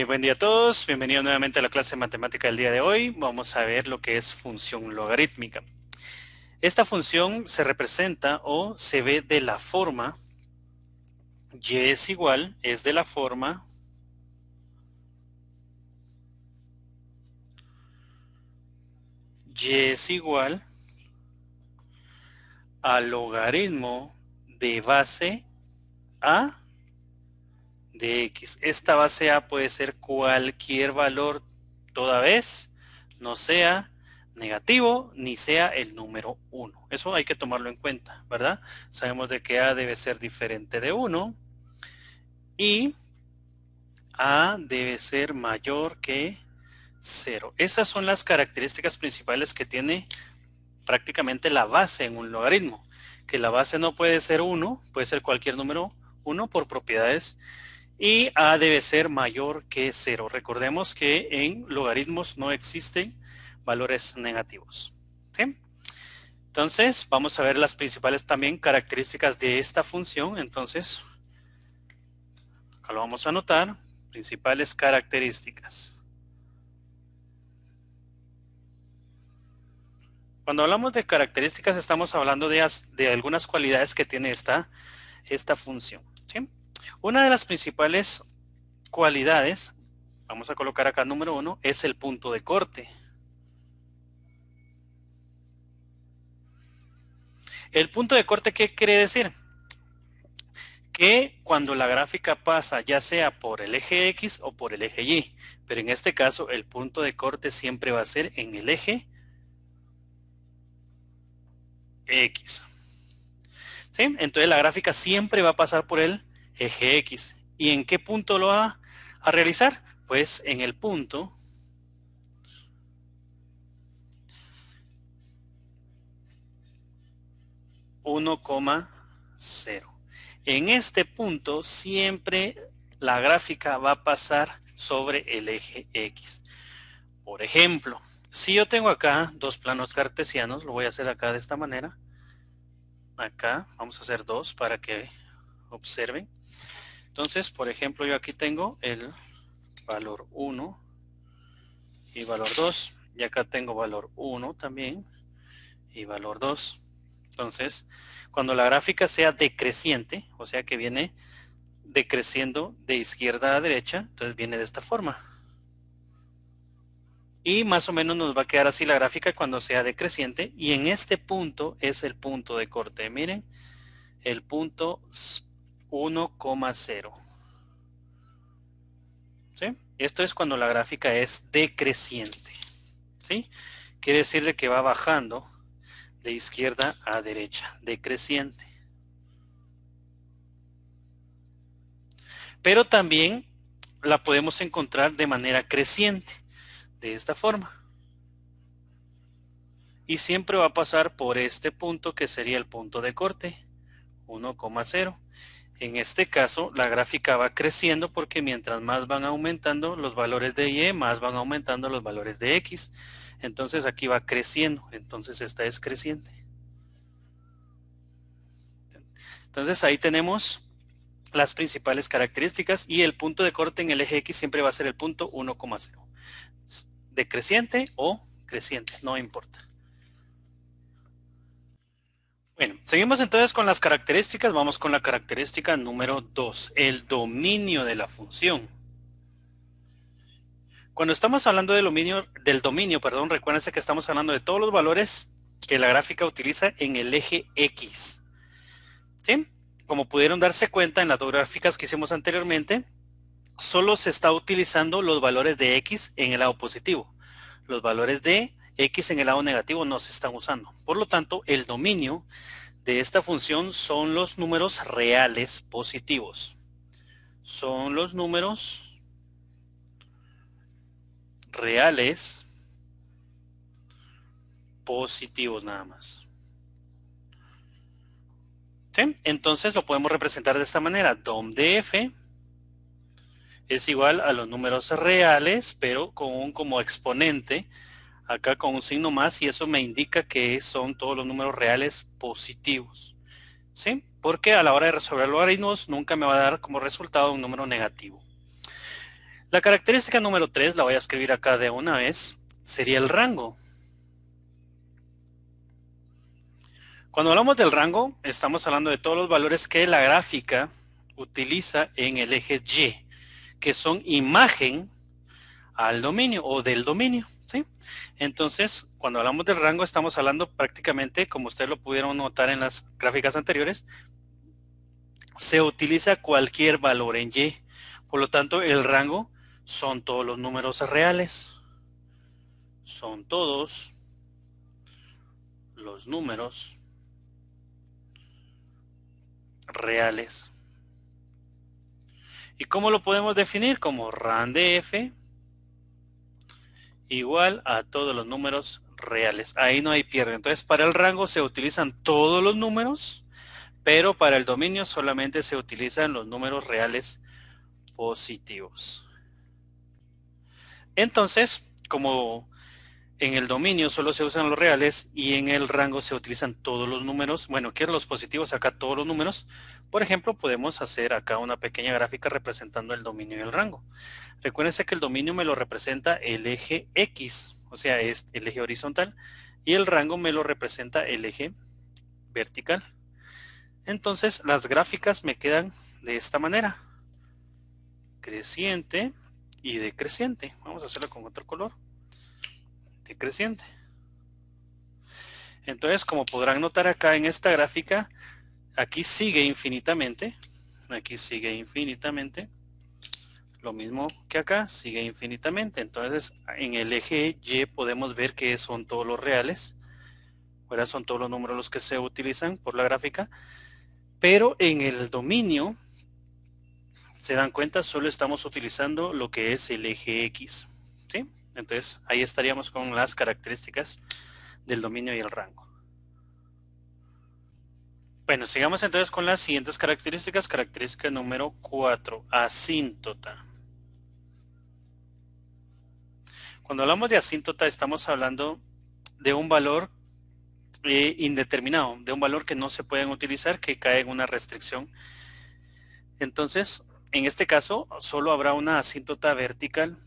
Buen día a todos, bienvenidos nuevamente a la clase de matemática del día de hoy. Vamos a ver lo que es función logarítmica. Esta función se representa o se ve de la forma y es de la forma y es igual al logaritmo de base a de x. Esta base a puede ser cualquier valor toda vez no sea negativo ni sea el número 1. Eso hay que tomarlo en cuenta, ¿verdad? Sabemos de que a debe ser diferente de 1 y a debe ser mayor que 0. Esas son las características principales que tiene prácticamente la base en un logaritmo. Que la base no puede ser 1, puede ser cualquier número 1 por propiedades. Y a debe ser mayor que 0. Recordemos que en logaritmos no existen valores negativos. ¿Sí? Entonces, vamos a ver las principales también características de esta función. Entonces, acá lo vamos a anotar. Principales características. Cuando hablamos de características, estamos hablando de algunas cualidades que tiene esta función. ¿Sí? Una de las principales cualidades, vamos a colocar acá número 1, es el punto de corte. El punto de corte, ¿qué quiere decir? Que cuando la gráfica pasa ya sea por el eje X o por el eje Y, pero en este caso el punto de corte siempre va a ser en el eje X. ¿Sí? Entonces la gráfica siempre va a pasar por el eje X. ¿Y en qué punto lo va a realizar? Pues en el punto 1,0. En este punto siempre la gráfica va a pasar sobre el eje X. Por ejemplo, si yo tengo acá dos planos cartesianos, lo voy a hacer acá de esta manera. Acá vamos a hacer dos para que observen. Entonces, por ejemplo, yo aquí tengo el valor 1 y valor 2. Y acá tengo valor 1 también y valor 2. Entonces, cuando la gráfica sea decreciente, o sea que viene decreciendo de izquierda a derecha, entonces viene de esta forma. Y más o menos nos va a quedar así la gráfica cuando sea decreciente. Y en este punto es el punto de corte. Miren, el punto 1,0. ¿Sí? Esto es cuando la gráfica es decreciente. ¿Sí? Quiere decir de que va bajando de izquierda a derecha, decreciente. Pero también la podemos encontrar de manera creciente, de esta forma. Y siempre va a pasar por este punto que sería el punto de corte, 1,0. En este caso, la gráfica va creciendo porque mientras más van aumentando los valores de Y, más van aumentando los valores de X. Entonces aquí va creciendo, entonces esta es creciente. Entonces ahí tenemos las principales características y el punto de corte en el eje X siempre va a ser el punto 1,0. Decreciente o creciente, no importa. Bueno, seguimos entonces con las características. Vamos con la característica número 2, el dominio de la función. Cuando estamos hablando del dominio, recuérdense que estamos hablando de todos los valores que la gráfica utiliza en el eje X. ¿Sí? Como pudieron darse cuenta en las dos gráficas que hicimos anteriormente, solo se está utilizando los valores de X en el lado positivo. Los valores de X en el lado negativo no se están usando. Por lo tanto, el dominio de esta función son los números reales positivos. Son los números reales positivos nada más. ¿Sí? Entonces lo podemos representar de esta manera. DOM de F es igual a los números reales, pero con un como exponente, acá con un signo más, y eso me indica que son todos los números reales positivos. ¿Sí? Porque a la hora de resolver logaritmos nunca me va a dar como resultado un número negativo. La característica número 3, la voy a escribir acá de una vez, sería el rango. Cuando hablamos del rango, estamos hablando de todos los valores que la gráfica utiliza en el eje Y, que son imagen al dominio o del dominio, ¿sí? Entonces, cuando hablamos del rango, estamos hablando prácticamente, como ustedes lo pudieron notar en las gráficas anteriores, se utiliza cualquier valor en Y. Por lo tanto, el rango son todos los números reales. Son todos los números reales. ¿Y cómo lo podemos definir? Como ran de f igual a todos los números reales. Ahí no hay pierde. Entonces, para el rango se utilizan todos los números, pero para el dominio solamente se utilizan los números reales positivos. Entonces, como en el dominio solo se usan los reales y en el rango se utilizan todos los números, bueno, ¿qué es los positivos? Acá todos los números. Por ejemplo, podemos hacer acá una pequeña gráfica representando el dominio y el rango. Recuérdense que el dominio me lo representa el eje X, o sea, es el eje horizontal, y el rango me lo representa el eje vertical. Entonces, las gráficas me quedan de esta manera. Creciente y decreciente. Vamos a hacerlo con otro color. Decreciente. Entonces, como podrán notar acá en esta gráfica, aquí sigue infinitamente. Aquí sigue infinitamente. Lo mismo que acá, sigue infinitamente. Entonces, en el eje Y podemos ver que son todos los reales. Ahora son todos los números los que se utilizan por la gráfica. Pero en el dominio, se dan cuenta, solo estamos utilizando lo que es el eje X. ¿Sí? Entonces, ahí estaríamos con las características del dominio y el rango. Bueno, sigamos entonces con las siguientes características. Característica número 4, asíntota. Cuando hablamos de asíntota estamos hablando de un valor indeterminado, de un valor que no se pueden utilizar, que cae en una restricción. Entonces, en este caso, solo habrá una asíntota vertical.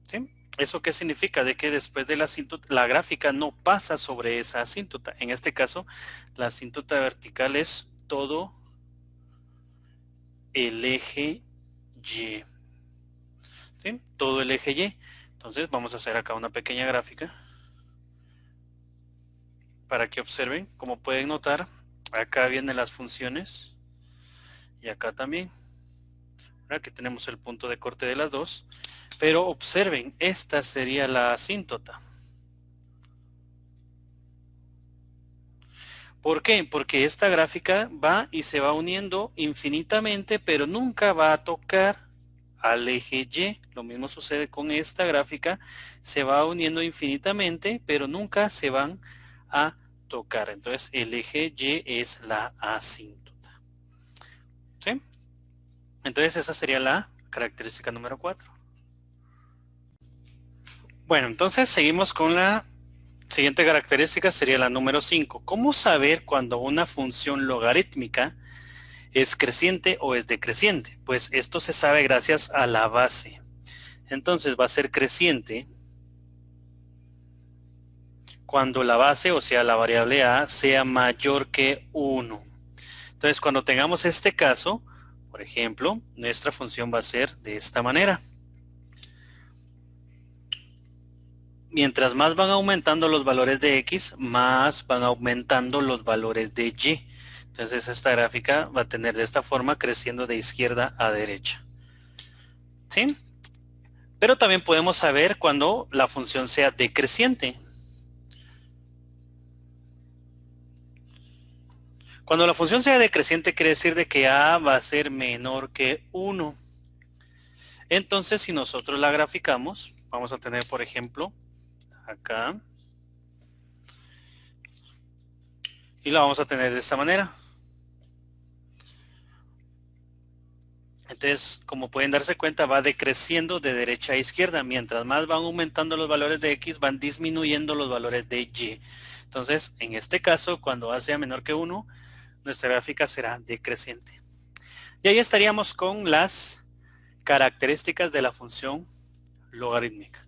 ¿Sí? ¿Eso qué significa? De que después de la asíntota, la gráfica no pasa sobre esa asíntota. En este caso, la asíntota vertical es todo el eje Y. ¿Sí? Todo el eje Y. Entonces vamos a hacer acá una pequeña gráfica para que observen. Como pueden notar, acá vienen las funciones y acá también. Aquí tenemos el punto de corte de las dos. Pero observen, esta sería la asíntota. ¿Por qué? Porque esta gráfica va y se va uniendo infinitamente, pero nunca va a tocar al eje Y. Lo mismo sucede con esta gráfica, se va uniendo infinitamente, pero nunca se van a tocar. Entonces el eje Y es la asíntota. ¿Sí? Entonces esa sería la característica número 4. Bueno, entonces seguimos con la siguiente característica, sería la número 5. ¿Cómo saber cuando una función logarítmica es creciente o es decreciente? Pues esto se sabe gracias a la base. Entonces va a ser creciente cuando la base, o sea, la variable a, sea mayor que 1. Entonces, cuando tengamos este caso, por ejemplo, nuestra función va a ser de esta manera. Mientras más van aumentando los valores de x, más van aumentando los valores de y. Entonces, esta gráfica va a tener de esta forma, creciendo de izquierda a derecha. ¿Sí? Pero también podemos saber cuando la función sea decreciente. Cuando la función sea decreciente quiere decir de que a va a ser menor que 1. Entonces, si nosotros la graficamos, vamos a tener, por ejemplo, acá. Y la vamos a tener de esta manera. Entonces, como pueden darse cuenta, va decreciendo de derecha a izquierda. Mientras más van aumentando los valores de x, van disminuyendo los valores de y. Entonces, en este caso, cuando a sea menor que 1, nuestra gráfica será decreciente. Y ahí estaríamos con las Características de la función logarítmica.